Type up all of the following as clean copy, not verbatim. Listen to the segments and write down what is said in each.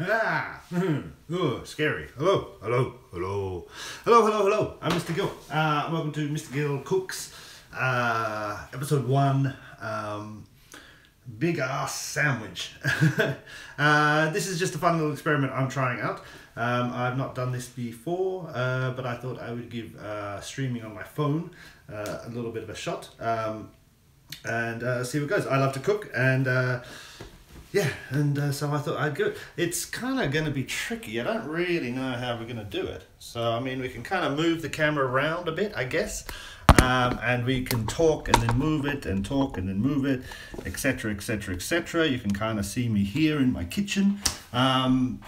Ah, oh, scary. Hello, hello, hello, hello, hello, hello. I'm Mr. Gill. Welcome to Mr. Gill Cooks, episode 1. Big ass sandwich. This is just a fun little experiment I'm trying out. I've not done this before, but I thought I would give streaming on my phone a little bit of a shot and see what goes. I love to cook, and yeah, and so I thought I'd go. It's kind of going to be tricky. I don't really know how we're going to do it. So, I mean, we can kind of move the camera around a bit, I guess. And we can talk and then move it and talk and then move it, etc, etc, etc. You can kind of see me here in my kitchen. And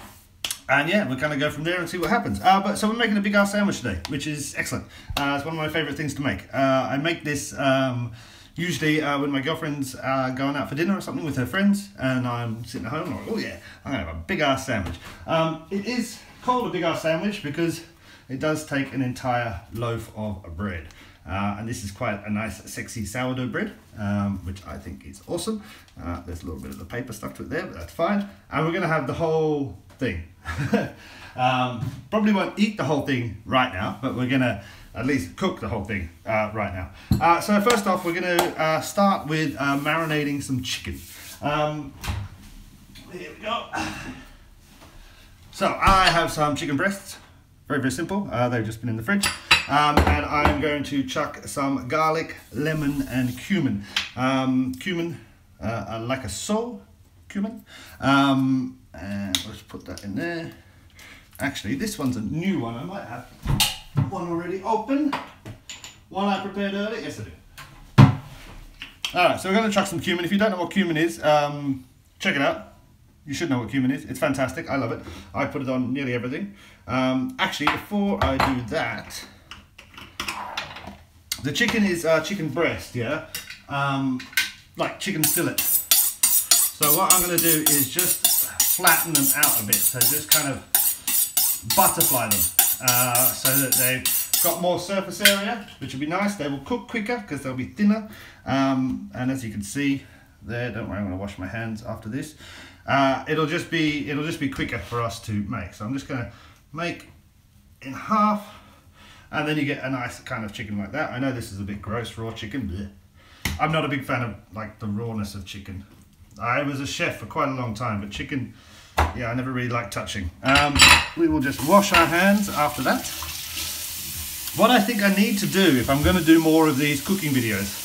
yeah, we'll kind of go from there and see what happens. So we're making a big ass sandwich today, which is excellent. It's one of my favorite things to make. I make this usually when my girlfriend's going out for dinner or something with her friends, and I'm sitting at home and I'm like, oh yeah, I'm gonna have a big ass sandwich. It is called a big ass sandwich because it does take an entire loaf of bread. And this is quite a nice sexy sourdough bread, which I think is awesome. There's a little bit of the paper stuck to it there, but that's fine. And we're gonna have the whole thing. Probably won't eat the whole thing right now, but we're gonna at least cook the whole thing right now. So first off, we're gonna start with marinating some chicken. Here we go. So I have some chicken breasts, very, very simple. They've just been in the fridge. And I'm going to chuck some garlic, lemon, and cumin. Cumin, like a so, cumin. And let's put that in there. Actually, this one's a new one. I might have one already open. One I prepared earlier. Yes, I do. Alright, so we're going to chuck some cumin. If you don't know what cumin is, check it out. You should know what cumin is. It's fantastic. I love it. I put it on nearly everything. Actually, before I do that, the chicken is chicken breast, yeah? Like chicken fillet. So what I'm going to do is just flatten them out a bit. So just kind of butterfly them so that they've got more surface area, which will be nice. They will cook quicker because they'll be thinner. And as you can see there, don't worry, I'm going to wash my hands after this. It'll just be quicker for us to make. So I'm just going to make in half, and then you get a nice kind of chicken like that. I know this is a bit gross, raw chicken. Blech. I'm not a big fan of like the rawness of chicken. I was a chef for quite a long time, but chicken, yeah, I never really liked touching. We will just wash our hands after that. What I think I need to do, if I'm going to do more of these cooking videos,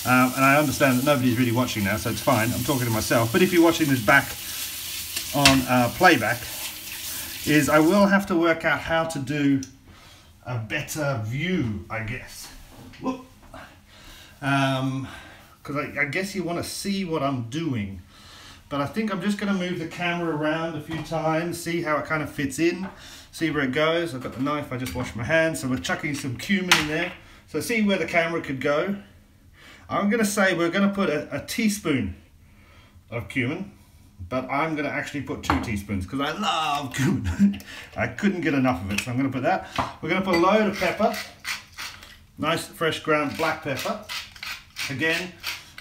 and I understand that nobody's really watching now, so it's fine, I'm talking to myself, but if you're watching this back on playback, is I will have to work out how to do a better view, I guess. Whoop. Because I guess you want to see what I'm doing. But I think I'm just going to move the camera around a few times, see how it kind of fits in, see where it goes. I've got the knife, I just washed my hands, so we're chucking some cumin in there. So see where the camera could go. I'm going to say we're going to put a teaspoon of cumin, but I'm going to actually put 2 teaspoons because I love cumin. I couldn't get enough of it, so I'm going to put that. We're going to put a load of pepper, nice fresh ground black pepper. Again,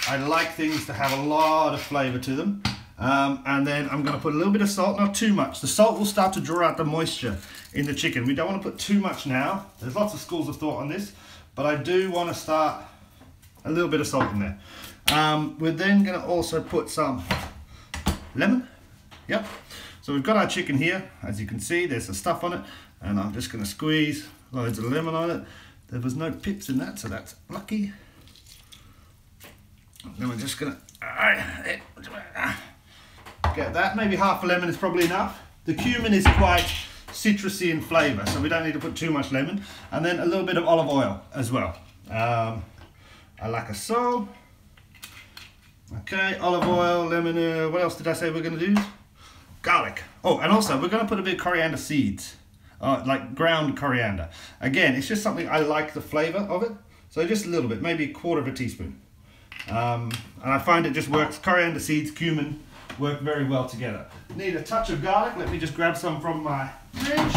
I like things to have a lot of flavour to them. And then I'm going to put a little bit of salt, not too much. The salt will start to draw out the moisture in the chicken. We don't want to put too much now. There's lots of schools of thought on this, but I do want to start a little bit of salt in there. We're then going to also put some lemon. Yep. So we've got our chicken here. As you can see, there's some stuff on it, and I'm just going to squeeze loads of lemon on it. There was no pips in that, so that's lucky. Then we're just going to get that. Maybe half a lemon is probably enough. The cumin is quite citrusy in flavour, so we don't need to put too much lemon. And then a little bit of olive oil as well. I like a so. Okay, olive oil, lemon, what else did I say we're going to do? Garlic. Oh, and also we're going to put a bit of coriander seeds, like ground coriander. Again, it's just something I like the flavour of it, so just a little bit, maybe a quarter of a teaspoon. And I find it just works. Coriander seeds, cumin work very well together. Need a touch of garlic. Let me just grab some from my fridge.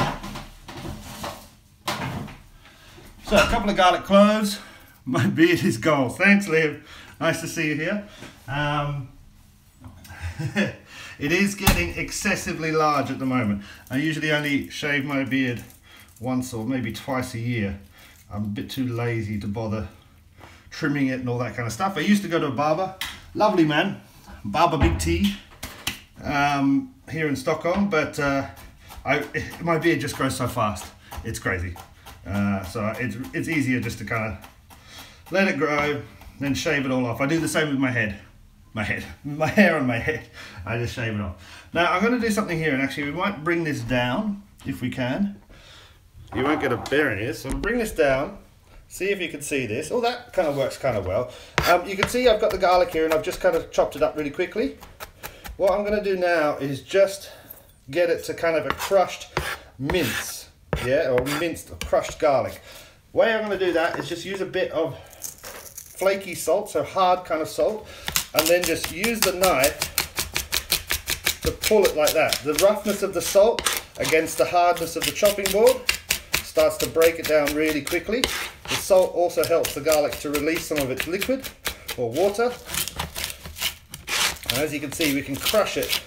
So a couple of garlic cloves. My beard is gold. Thanks, Liv. Nice to see you here. It is getting excessively large at the moment. I usually only shave my beard once or maybe twice a year. I'm a bit too lazy to bother trimming it and all that kind of stuff. I used to go to a barber, lovely man, Barber Big T, here in Stockholm, but my beard just grows so fast. It's crazy. So it's easier just to kind of let it grow, then shave it all off. I do the same with my hair on my head. I just shave it off. Now I'm going to do something here, and actually we might bring this down if we can. You won't get a bearing here, so we'll bring this down. See if you can see this. Oh, that kind of works kind of well. You can see I've got the garlic here, and I've just kind of chopped it up really quickly. What I'm going to do now is just get it to kind of a crushed mince, yeah, or minced or crushed garlic. The way I'm going to do that is just use a bit of flaky salt, so hard kind of salt, and then just use the knife to pull it like that. The roughness of the salt against the hardness of the chopping board starts to break it down really quickly. The salt also helps the garlic to release some of its liquid or water. And as you can see, we can crush it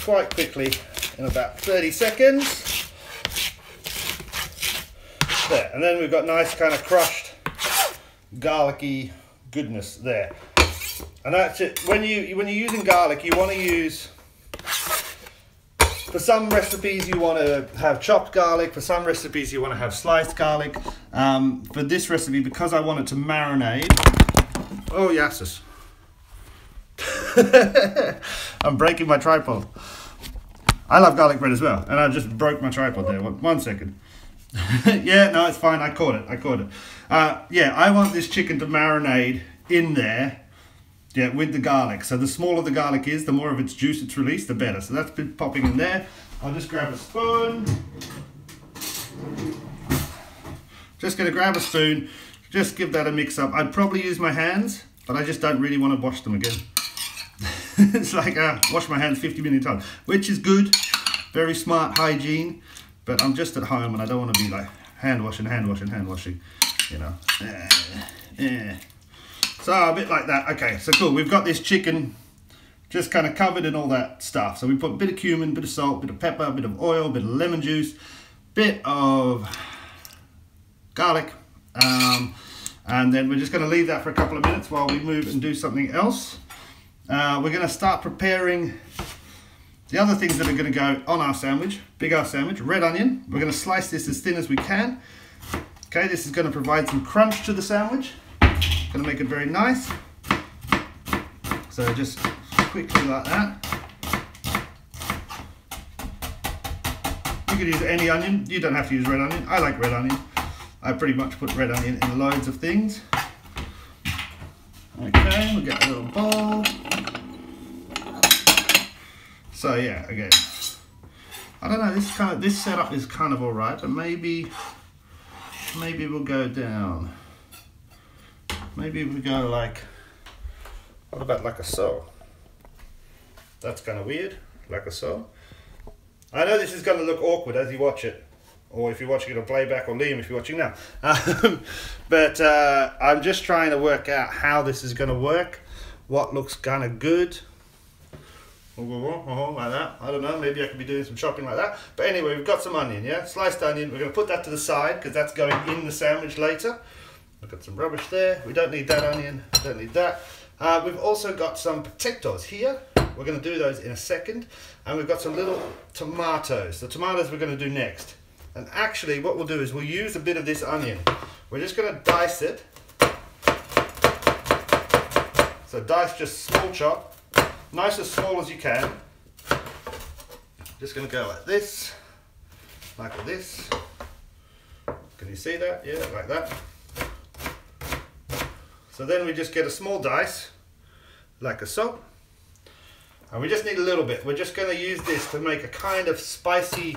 quite quickly in about 30 seconds. There, and then we've got nice kind of crushed garlicky goodness there. And that's it. When you're using garlic, you want to use, for some recipes you want to have chopped garlic, for some recipes you want to have sliced garlic. For this recipe, because I want it to marinate, oh yes, I'm breaking my tripod. I love garlic bread as well, and I just broke my tripod there. One second. Yeah, no, it's fine. I caught it. Yeah, I want this chicken to marinate in there, yeah, with the garlic. So the smaller the garlic is, the more of its juice it's released, the better. So that's been popping in there. I'll just grab a spoon. Just gonna grab a spoon, just give that a mix up. I'd probably use my hands, but I just don't really want to wash them again. It's like wash my hands 50 million times, which is good, very smart hygiene, but I'm just at home and I don't want to be like hand washing, you know. So a bit like that. Okay, so cool. We've got this chicken just kind of covered in all that stuff. So we put a bit of cumin, bit of salt, bit of pepper, bit of oil, bit of lemon juice, bit of garlic, and then we're just going to leave that for a couple of minutes while we move and do something else. We're going to start preparing the other things that are going to go on our sandwich. Big ass sandwich, red onion. We're going to slice this as thin as we can. Okay, this is going to provide some crunch to the sandwich. Going to make it very nice. So just quickly like that. You could use any onion. You don't have to use red onion. I like red onion. I pretty much put red onion in loads of things. Okay, we'll get a little bowl. So yeah, again, I don't know, this setup is kind of alright, but maybe we'll go down. Maybe we go like, what about like a so? That's kind of weird, like a so. I know this is going to look awkward as you watch it, or if you're watching it on playback, or Liam if you're watching now. But I'm just trying to work out how this is going to work, what looks kind of good. Like that. I don't know, maybe I could be doing some chopping like that. But anyway, we've got some onion, yeah? Sliced onion. We're going to put that to the side because that's going in the sandwich later. We've got some rubbish there. We don't need that onion. Don't need that. We've also got some potatoes here. We're going to do those in a second. And we've got some little tomatoes. The tomatoes we're going to do next. And actually what we'll do is we'll use a bit of this onion. We're just going to dice it. So dice, just small chop. Nice as small as you can. Just going to go like this. Like this. Can you see that? Yeah, like that. So then we just get a small dice, like a so. And we just need a little bit. We're just going to use this to make a kind of spicy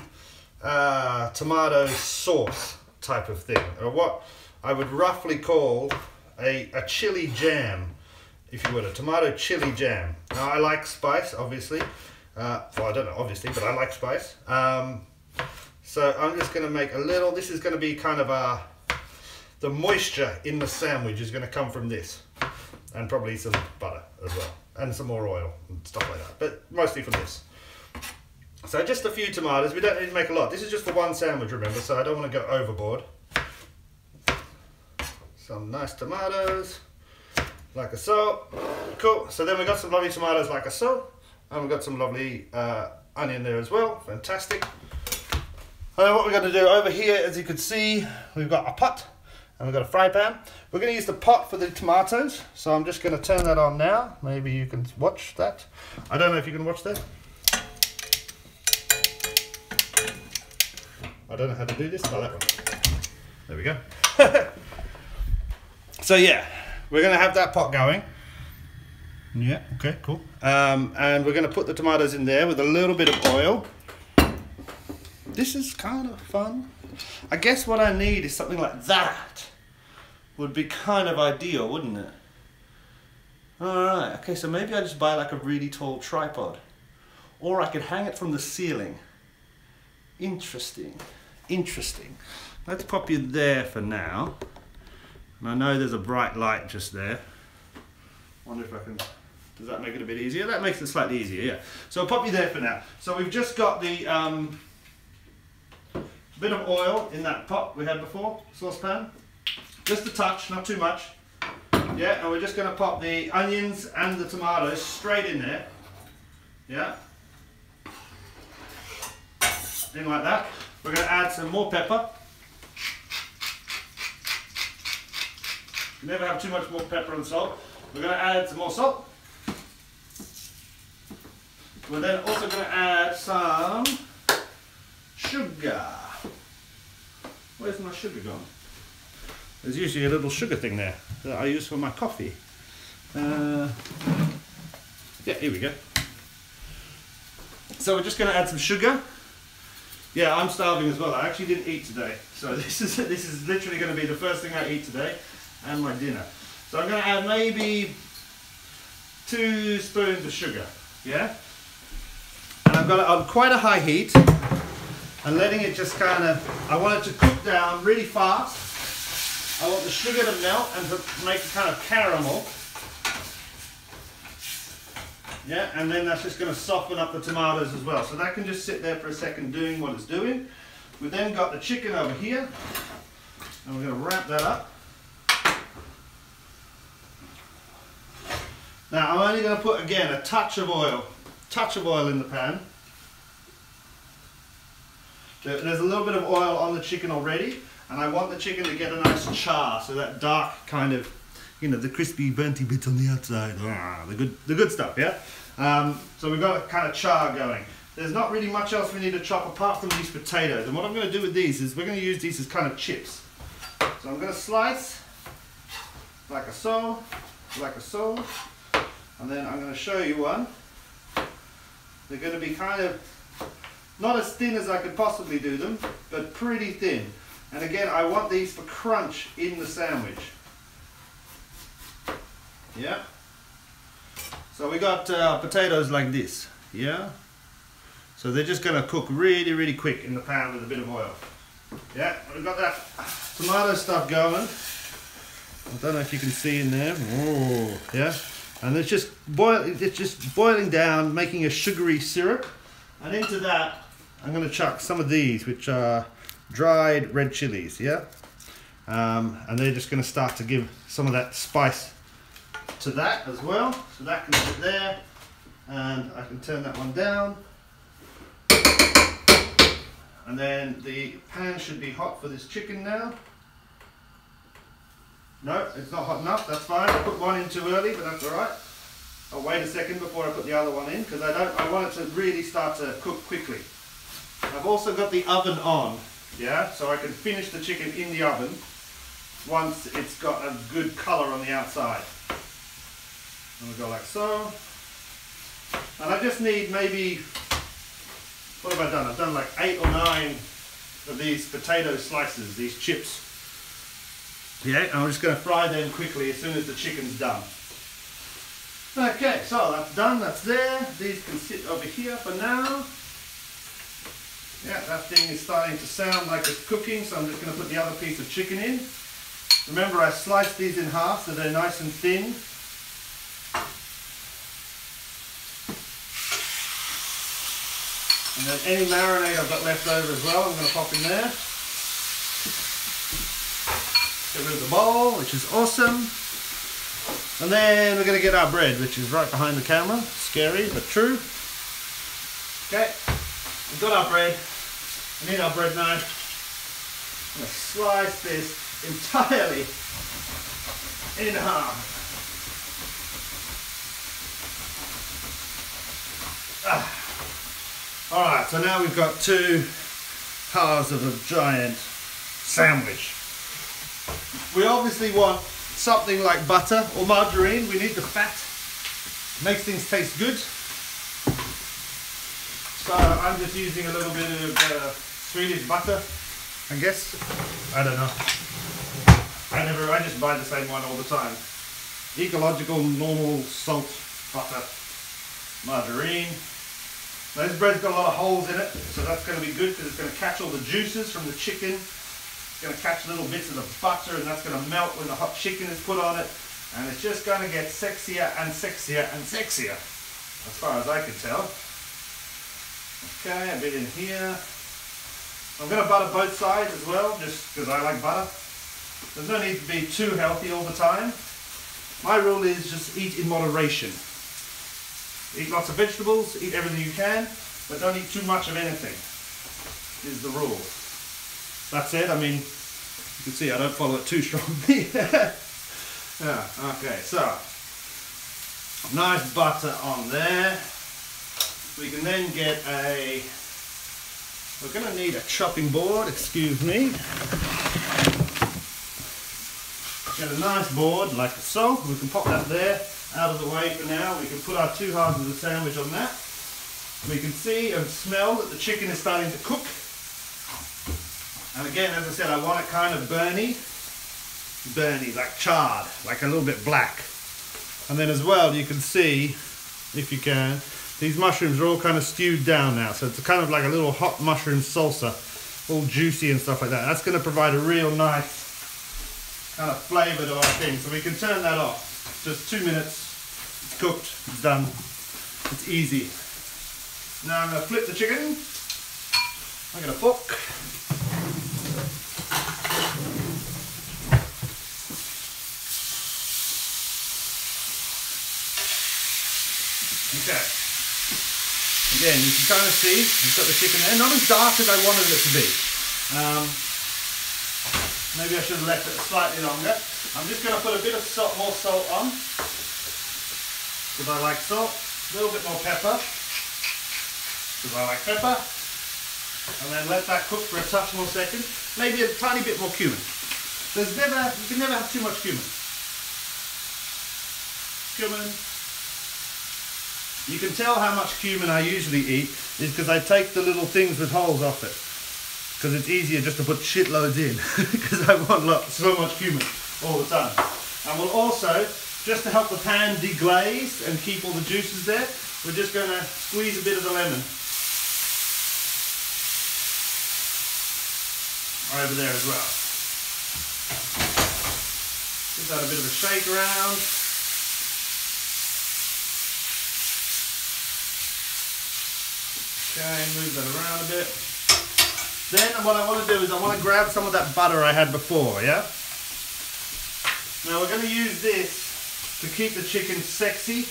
tomato sauce type of thing, or what I would roughly call a chili jam, if you would, a tomato chili jam. Now I like spice, obviously. Well, I don't know, obviously, but I like spice. So I'm just going to make a little. This is going to be kind of the moisture in the sandwich is going to come from this, and probably some butter as well. and some more oil and stuff like that, but mostly for this. So just a few tomatoes. We don't need to make a lot. This is just for one sandwich, remember, so I don't want to go overboard. Some nice tomatoes, like so. Cool. So then we got some lovely tomatoes like so, and we've got some lovely onion there as well. Fantastic. And then what we're going to do over here, as you can see, we've got a pot and we've got a fry pan. We're going to use the pot for the tomatoes, so I'm just going to turn that on now. Maybe you can watch that. I don't know if you can watch that. I don't know how to do this. Oh, that one. There we go. So yeah, we're going to have that pot going. Yeah, okay, cool. And we're going to put the tomatoes in there with a little bit of oil. This is kind of fun. I guess what I need is something like that. Would be kind of ideal, wouldn't it? Alright, okay, so maybe I just buy like a really tall tripod. Or I could hang it from the ceiling. Interesting. Interesting. Let's pop you there for now. And I know there's a bright light just there. Wonder if I can... Does that make it a bit easier? That makes it slightly easier, yeah. So I'll pop you there for now. So we've just got the bit of oil in that pot we had before, saucepan. Just a touch, not too much. Yeah, and we're just going to pop the onions and the tomatoes straight in there. Yeah. In like that. We're going to add some more pepper. Never have too much more pepper and salt. We're going to add some more salt. We're then also going to add some sugar. Where's my sugar gone? There's usually a little sugar thing there that I use for my coffee. Yeah, here we go. So we're just going to add some sugar. Yeah, I'm starving as well. I actually didn't eat today, so this is literally going to be the first thing I eat today, and my dinner. So I'm going to add maybe 2 spoons of sugar. Yeah, and I've got it on quite a high heat, and letting it just kind of. I want it to cook down really fast. I want the sugar to melt and to make a kind of caramel. Yeah, and then that's just going to soften up the tomatoes as well. So that can just sit there for a second doing what it's doing. We've then got the chicken over here, and we're going to wrap that up. Now I'm only going to put, again, a touch of oil in the pan. There's a little bit of oil on the chicken already, and I want the chicken to get a nice char, so that dark kind of, you know, the crispy burnty bits on the outside, the good stuff, yeah? So we've got a kind of char going. There's not really much else we need to chop apart from these potatoes, and what I'm going to do with these is we're going to use these as kind of chips. So I'm going to slice like a so, and then I'm going to show you one. They're going to be kind of not as thin as I could possibly do them, but pretty thin. And again, I want these for crunch in the sandwich. Yeah. So we got potatoes like this. Yeah. So they're just going to cook really, really quick in the pan with a bit of oil. Yeah. We've got that tomato stuff going. I don't know if you can see in there. Oh, yeah. And it's just boiling down, making a sugary syrup. And into that, I'm going to chuck some of these, which are dried red chilies. Yeah. And they're just going to start to give some of that spice to that as well. So that can sit there, and I can turn that one down. And then the pan should be hot for this chicken now. No, it's not hot enough. That's fine. I put one in too early, but that's all right. I'll wait a second before I put the other one in, because I want it to really start to cook quickly. I've also got the oven on, yeah, so I can finish the chicken in the oven once it's got a good colour on the outside. And we'll go like so. And I just need maybe, what have I done? I've done like 8 or 9 of these potato slices, these chips. Yeah, and I'm just going to fry them quickly as soon as the chicken's done. Okay, so that's done, that's there. These can sit over here for now. Yeah, that thing is starting to sound like it's cooking, so I'm just going to put the other piece of chicken in. Remember, I sliced these in half so they're nice and thin. And then any marinade I've got left over as well, I'm going to pop in there. Get rid of the bowl, which is awesome. And then we're going to get our bread, which is right behind the camera. Scary, but true. Okay, we've got our bread. I need our bread knife. I'm going to slice this entirely in half. Alright, so now we've got 2 halves of a giant sandwich. We obviously want something like butter or margarine. We need the fat. Makes things taste good. So I'm just using a little bit of Swedish butter, I guess. I don't know. I just buy the same one all the time. Ecological, normal salt, butter, margarine. Now this bread's got a lot of holes in it, so that's going to be good because it's going to catch all the juices from the chicken. It's going to catch little bits of the butter, and that's going to melt when the hot chicken is put on it. And it's just going to get sexier and sexier and sexier, as far as I can tell. Okay, a bit in here. I'm going to butter both sides as well, just because I like butter. There's no need to be too healthy all the time. My rule is just eat in moderation. Eat lots of vegetables, eat everything you can, but don't eat too much of anything, is the rule. That's it. I mean, you can see I don't follow it too strongly. Yeah, okay, so nice butter on there. We can then get we're going to need a chopping board, excuse me. Get a nice board like so. We can pop that there, out of the way for now. We can put our 2 halves of the sandwich on that. We can see and smell that the chicken is starting to cook. And again, as I said, I want it kind of burny, like charred, like a little bit black. And then as well, you can see, if you can, these mushrooms are all kind of stewed down now. So it's kind of like a little hot mushroom salsa, all juicy and stuff like that. That's going to provide a real nice kind of flavour to our thing. So we can turn that off. Just 2 minutes, it's cooked, it's done, it's easy. Now I'm going to flip the chicken. I got a fork. Okay. Again, you can kind of see, I've got the chicken there. Not as dark as I wanted it to be. Maybe I should have left it slightly longer. I'm just going to put a bit of more salt on. Because I like salt. A little bit more pepper. Because I like pepper. And then let that cook for a touch more seconds. Maybe a tiny bit more cumin. You can never have too much cumin. Cumin. You can tell how much cumin I usually eat is because I take the little things with holes off it. Because it's easier just to put shitloads in. Because I want so much cumin all the time. And we'll also, just to help the pan deglaze and keep all the juices there, we're just going to squeeze a bit of the lemon over there as well. Give that a bit of a shake around. Okay, move that around a bit. Then what I want to do is I want to grab some of that butter I had before, yeah? Now we're going to use this to keep the chicken sexy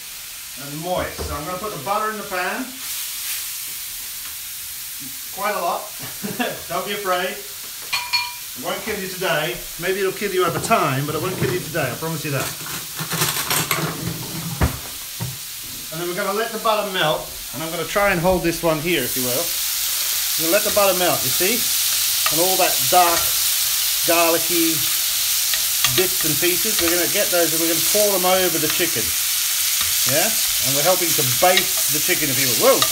and moist. So I'm going to put the butter in the pan. Quite a lot. Don't be afraid. It won't kill you today. Maybe it'll kill you over time, but it won't kill you today, I promise you that. And then we're going to let the butter melt. And I'm going to try and hold this one here, if you will. I'm going to let the butter melt, you see? And all that dark, garlicky bits and pieces, we're going to get those and we're going to pour them over the chicken. Yeah? And we're helping to baste the chicken, if you will. Whoa!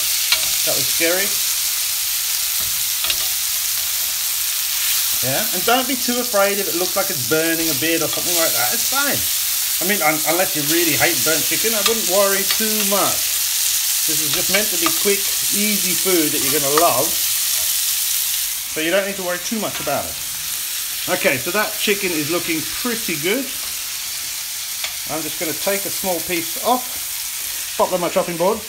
That was scary. Yeah? And don't be too afraid if it looks like it's burning a bit or something like that. It's fine. I mean, unless you really hate burnt chicken, I wouldn't worry too much. This is just meant to be quick, easy food that you're going to love. So you don't need to worry too much about it. Okay, so that chicken is looking pretty good. I'm just going to take a small piece off, pop on my chopping board.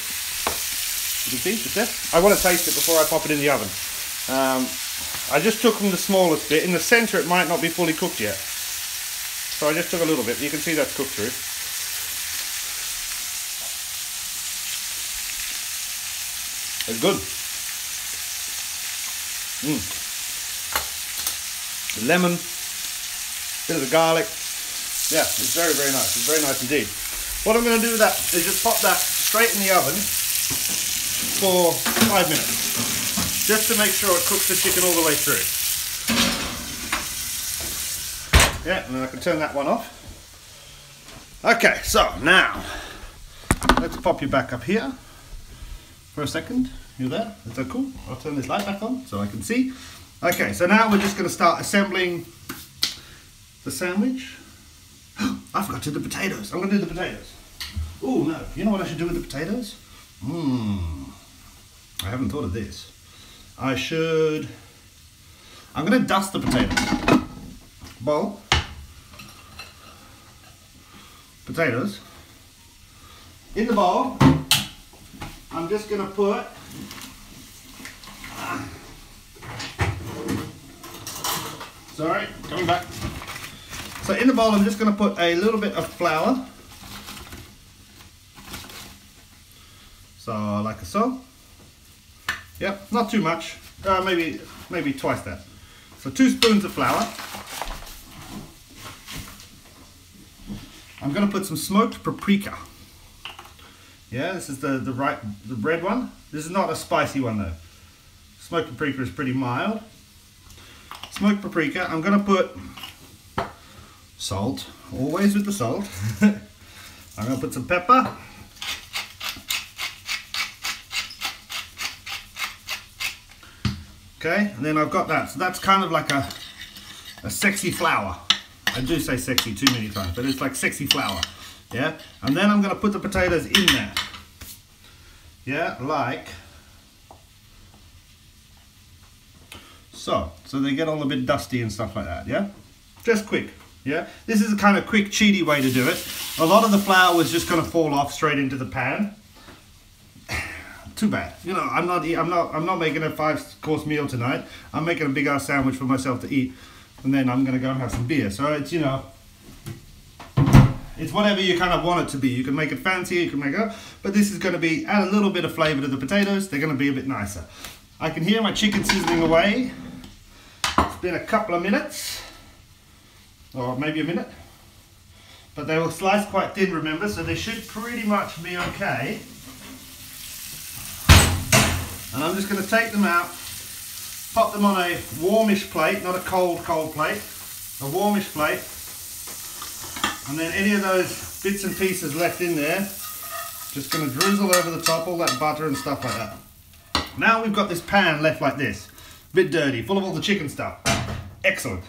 You can see, just there. I want to taste it before I pop it in the oven. I just took from the smallest bit. In the centre it might not be fully cooked yet. So I just took a little bit. You can see that's cooked through. It's good. Lemon, bit of the garlic. Yeah, it's very, very nice. It's very nice indeed. What I'm going to do with that is just pop that straight in the oven for 5 minutes. Just to make sure it cooks the chicken all the way through. Yeah, and then I can turn that one off. Okay, so now, let's pop you back up here for a second. You there? Is that cool? I'll turn this light back on so I can see. Okay, so now we're just going to start assembling the sandwich. I forgot to do the potatoes. I'm going to do the potatoes. Oh no, you know what I should do with the potatoes? I haven't thought of this. I'm going to dust the potatoes. Bowl. Potatoes. In the bowl, I'm just going to put sorry, coming back. So in the bowl I'm just going to put a little bit of flour. So like so. Yep, not too much. Maybe twice that. So 2 spoons of flour. I'm going to put some smoked paprika. Yeah, this is the red one. This is not a spicy one though. Smoked paprika is pretty mild. Smoked paprika. I'm going to put salt. Always with the salt. I'm going to put some pepper. Okay, and then I've got that. So that's kind of like a sexy flour. I do say sexy too many times, but it's like sexy flour. Yeah, and then I'm going to put the potatoes in there. Yeah, like so. So they get all a bit dusty and stuff like that. Yeah, just quick. Yeah, this is a kind of quick, cheaty way to do it. A lot of the flour was just going to fall off straight into the pan. Too bad. You know, I'm not making a 5-course meal tonight. I'm making a big ass sandwich for myself to eat, and then I'm going to go and have some beer. So it's, you know, it's whatever you kind of want it to be. You can make it fancy, you can make it, but this is going to be add a little bit of flavour to the potatoes. They're going to be a bit nicer. I can hear my chicken sizzling away. It's been a couple of minutes, or maybe a minute, but they will slice quite thin, remember, so they should pretty much be okay. And I'm just going to take them out, pop them on a warmish plate, not a cold plate, a warmish plate. And then any of those bits and pieces left in there, just going to drizzle over the top, all that butter and stuff like that. Now we've got this pan left like this, a bit dirty, full of all the chicken stuff. Excellent.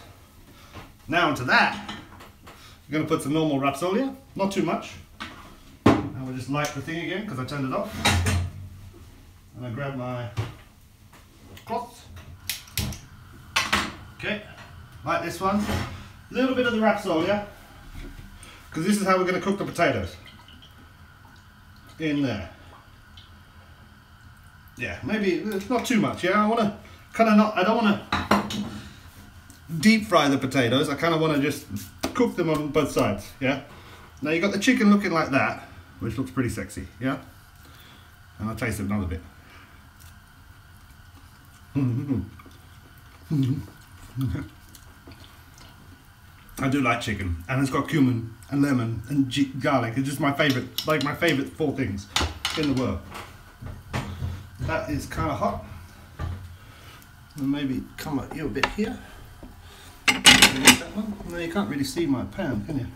Now onto that, we're going to put some normal rapsolia, not too much. And we'll just light the thing again because I turned it off. And I grab my cloth. Okay, like this one. A little bit of the rapsolia, because this is how we're going to cook the potatoes. In there. Yeah, maybe it's not too much. Yeah, I want to kind of not. I don't want to deep fry the potatoes. I kind of want to just cook them on both sides. Yeah. Now you got the chicken looking like that, which looks pretty sexy. Yeah. And I'll taste it another bit. I do like chicken, and it's got cumin and lemon and garlic. It's just my favorite, like my favorite 4 things in the world. That is kind of hot. And maybe come at you a bit here. That one. No, you can't really see my pan, can you?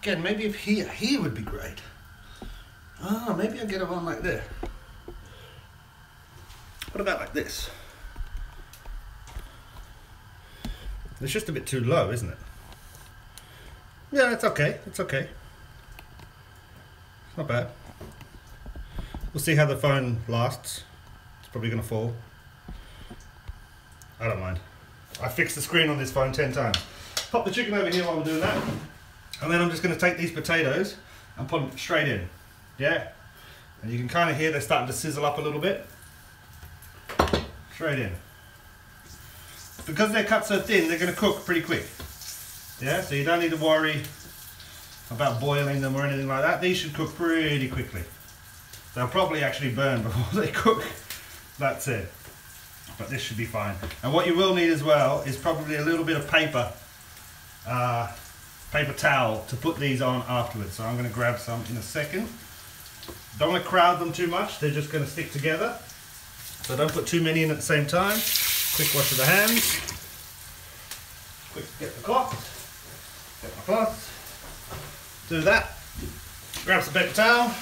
Again, maybe if here would be great. Ah, maybe I'll get it on like there. What about like this? It's just a bit too low, isn't it? Yeah, it's okay. It's okay. It's not bad. We'll see how the phone lasts. It's probably going to fall. I don't mind. I fixed the screen on this phone 10 times. Pop the chicken over here while we're doing that. And then I'm just going to take these potatoes and put them straight in. Yeah? And you can kind of hear they're starting to sizzle up a little bit. Straight in. Because they're cut so thin, they're going to cook pretty quick. Yeah, so you don't need to worry about boiling them or anything like that. These should cook pretty quickly. They'll probably actually burn before they cook. That's it. But this should be fine. And what you will need as well is probably a little bit of paper towel to put these on afterwards. So I'm going to grab some in a second. Don't want to crowd them too much, they're just going to stick together. So don't put too many in at the same time. Quick wash of the hands. Quick, get the cloth. Get my cloth. Do that. Grab some paper towel.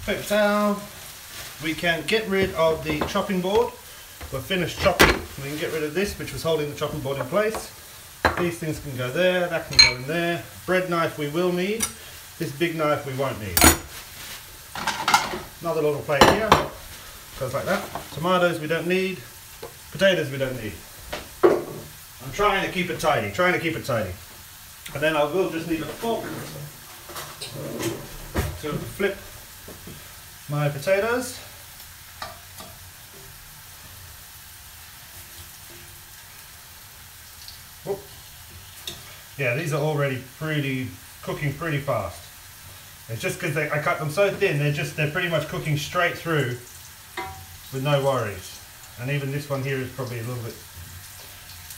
Paper towel. We can get rid of the chopping board. We're finished chopping. We can get rid of this, which was holding the chopping board in place. These things can go there, that can go in there. Bread knife we will need. This big knife we won't need. Another little plate here. Goes like that. Tomatoes we don't need. Potatoes we don't need. I'm trying to keep it tidy, And then I will just need a fork to flip my potatoes. Whoop. Yeah, these are already cooking pretty fast. It's just because I cut them so thin, they're pretty much cooking straight through with no worries. And even this one here is probably a little bit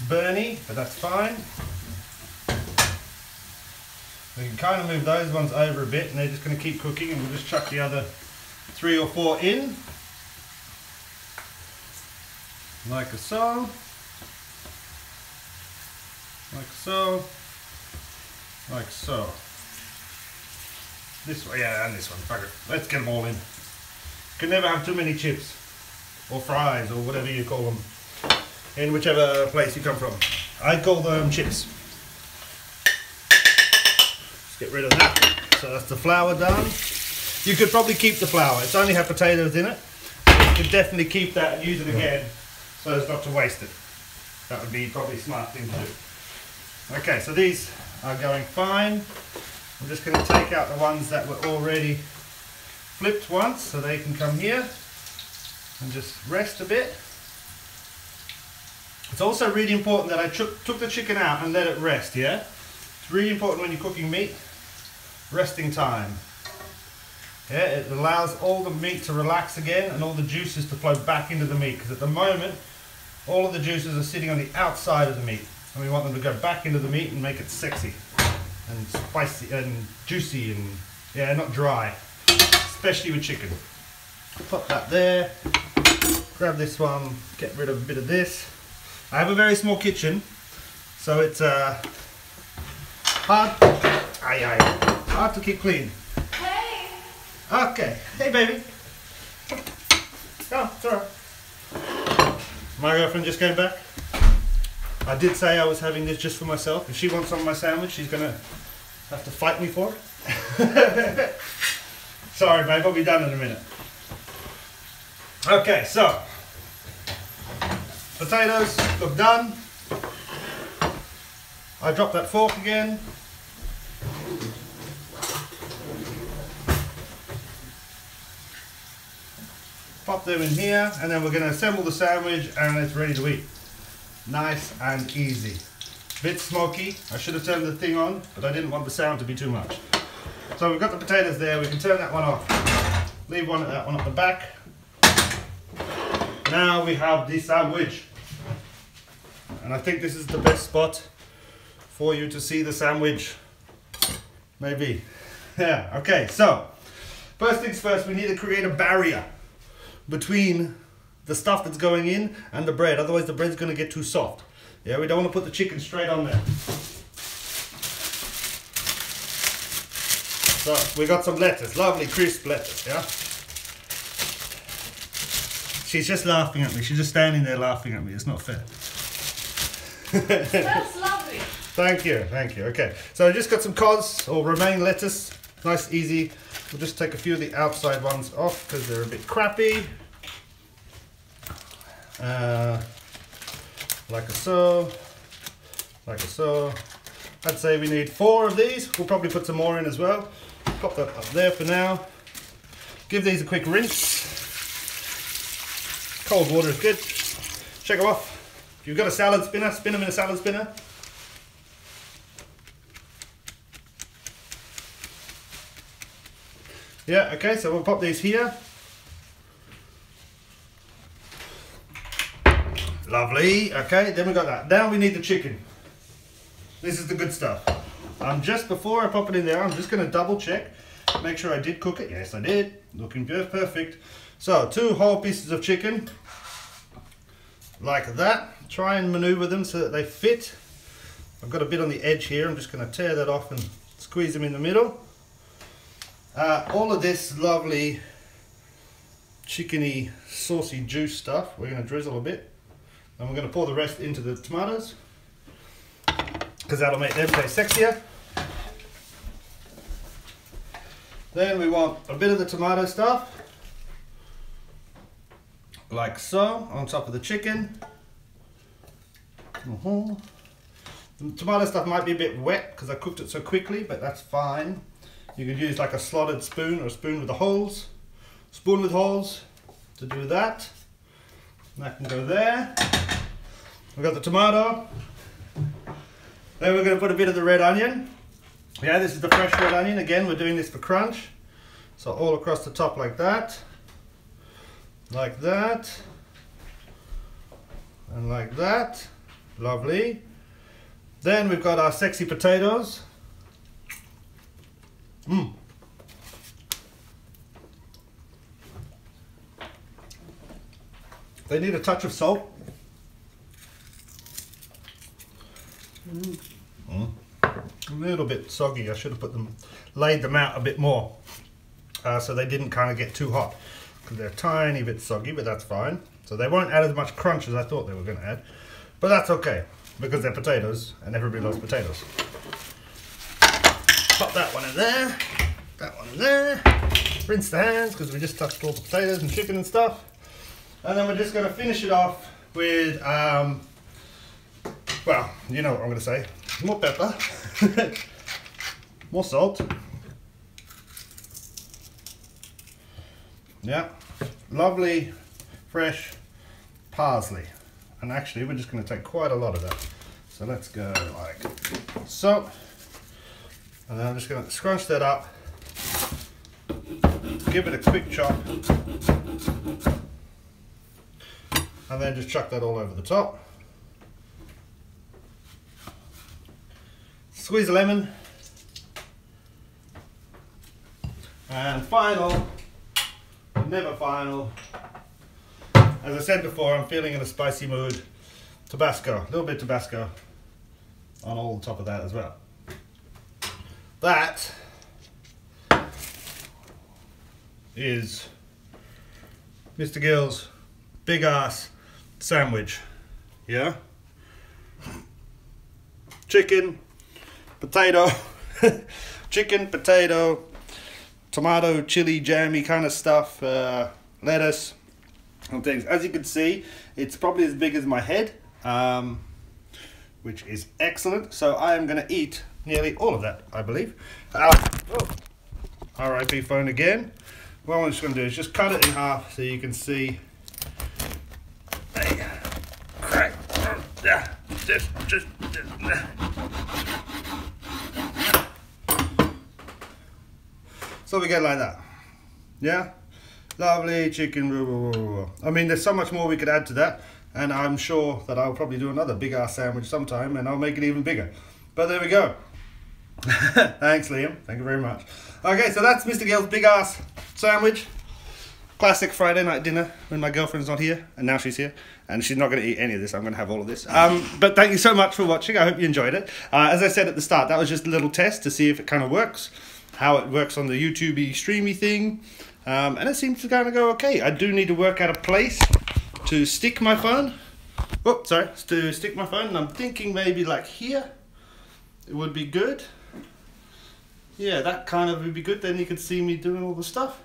burny, but that's fine. We can kind of move those ones over a bit and they're just going to keep cooking, and we'll just chuck the other 3 or 4 in. Like so. Like so. Like so. This way, yeah, and this one. Fuck it. Let's get them all in. Can never have too many chips or fries or whatever you call them in whichever place you come from. I call them chips. Let's get rid of that. So that's the flour done. You could probably keep the flour. It's only had potatoes in it. You could definitely keep that and use it again so as not to waste it. That would be probably a smart thing to do. Okay, so these are going fine. I'm just going to take out the ones that were already flipped once, so they can come here and just rest a bit. It's also really important that I took the chicken out and let it rest, yeah? It's really important when you're cooking meat, resting time. Yeah, it allows all the meat to relax again and all the juices to flow back into the meat, because at the moment, all of the juices are sitting on the outside of the meat, and we want them to go back into the meat and make it sexy and spicy and juicy and, yeah, not dry, especially with chicken. Put that there, grab this one, get rid of a bit of this. I have a very small kitchen, so it's hard to keep clean. Hey! Okay, hey baby. Oh, it's alright. My girlfriend just came back. I did say I was having this just for myself. If she wants some of my sandwich, she's gonna have to fight me for it. Sorry babe, I'll be done in a minute. Okay, so potatoes look done. I dropped that fork again. Pop them in here, and then we're going to assemble the sandwich and it's ready to eat. Nice and easy. Bit smoky. I should have turned the thing on, but I didn't want the sound to be too much. So we've got the potatoes there, we can turn that one off. Leave that one at the back. Now we have the sandwich. And I think this is the best spot for you to see the sandwich. Maybe. Yeah, okay, so first things first, we need to create a barrier between the stuff that's going in and the bread, otherwise the bread's going to get too soft. Yeah, we don't want to put the chicken straight on there. So we got some lettuce, lovely crisp lettuce, yeah? She's just laughing at me, she's just standing there laughing at me, it's not fair. That's lovely. Thank you, okay. So I just got some cos or romaine lettuce, nice, easy. We'll just take a few of the outside ones off because they're a bit crappy. Like so, I'd say we need 4 of these. We'll probably put some more in as well. Pop that up there for now. Give these a quick rinse. Cold water is good. Shake them off. If you've got a salad spinner, spin them in a salad spinner. Yeah, okay, so we'll pop these here. Lovely, okay, then we got that. Now we need the chicken. This is the good stuff. Just before I pop it in there, I'm just going to double check, make sure I did cook it. Yes, I did. Looking perfect. So, 2 whole pieces of chicken, like that. Try and maneuver them so that they fit. I've got a bit on the edge here. I'm just going to tear that off and squeeze them in the middle. All of this lovely chickeny, saucy juice stuff, we're going to drizzle a bit. And we're going to pour the rest into the tomatoes, because that'll make them taste sexier. Then we want a bit of the tomato stuff, like so, on top of the chicken. The tomato stuff might be a bit wet because I cooked it so quickly, but that's fine. You could use like a slotted spoon or a spoon with the holes, spoon with holes to do that. And that can go there. We've got the tomato. Then we're going to put a bit of the red onion. Yeah, this is the fresh red onion. Again, we're doing this for crunch. So all across the top like that. Like that. And like that. Lovely. Then we've got our sexy potatoes. They need a touch of salt. A little bit soggy. I should have laid them out a bit more, so they didn't kind of get too hot, because they're a tiny bit soggy, but that's fine. So they won't add as much crunch as I thought they were going to add, but that's okay, because they're potatoes and everybody loves potatoes. Pop that one in there, that one in there. Rinse the hands because we just touched all the potatoes and chicken and stuff. And then we're just going to finish it off with, well, you know what I'm going to say. More pepper, more salt. Yeah, lovely, fresh parsley. And actually, we're just going to take quite a lot of that. So let's go like so. And then I'm just going to scrunch that up, give it a quick chop, and then just chuck that all over the top. Squeeze a lemon. And final, but never final, as I said before, I'm feeling in a spicy mood. Tabasco, a little bit of Tabasco on all the top of that as well. That is Mr. Gill's big ass sandwich. Yeah? Chicken, potato, chicken, potato, tomato, chili, jammy kind of stuff, lettuce and things. As you can see, it's probably as big as my head, which is excellent. So I am going to eat nearly all of that, I believe. RIP phone again. What I'm just going to do is just cut it in half so you can see. So we get like that. Yeah? Lovely chicken. I mean, there's so much more we could add to that, and I'm sure that I'll probably do another big ass sandwich sometime, and I'll make it even bigger. But there we go. Thanks, Liam. Thank you very much. Okay, so that's Mr. Gill's big ass sandwich. Classic Friday night dinner when my girlfriend's not here, and now she's here, and she's not going to eat any of this. I'm going to have all of this. But thank you so much for watching. I hope you enjoyed it. As I said at the start, that was just a little test to see if it kind of works, how it works on the YouTube-y, streamy thing, and it seems to kind of go okay. I do need to work out a place to stick my phone. Oh, sorry, to stick my phone, and I'm thinking maybe like here. It would be good. Yeah, that kind of would be good. Then you could see me doing all the stuff.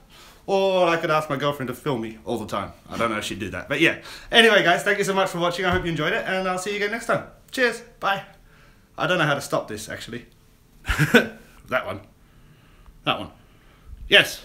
Or I could ask my girlfriend to film me all the time. I don't know if she'd do that. But yeah. Anyway, guys, thank you so much for watching. I hope you enjoyed it. And I'll see you again next time. Cheers. Bye. I don't know how to stop this, actually. That one. Yes.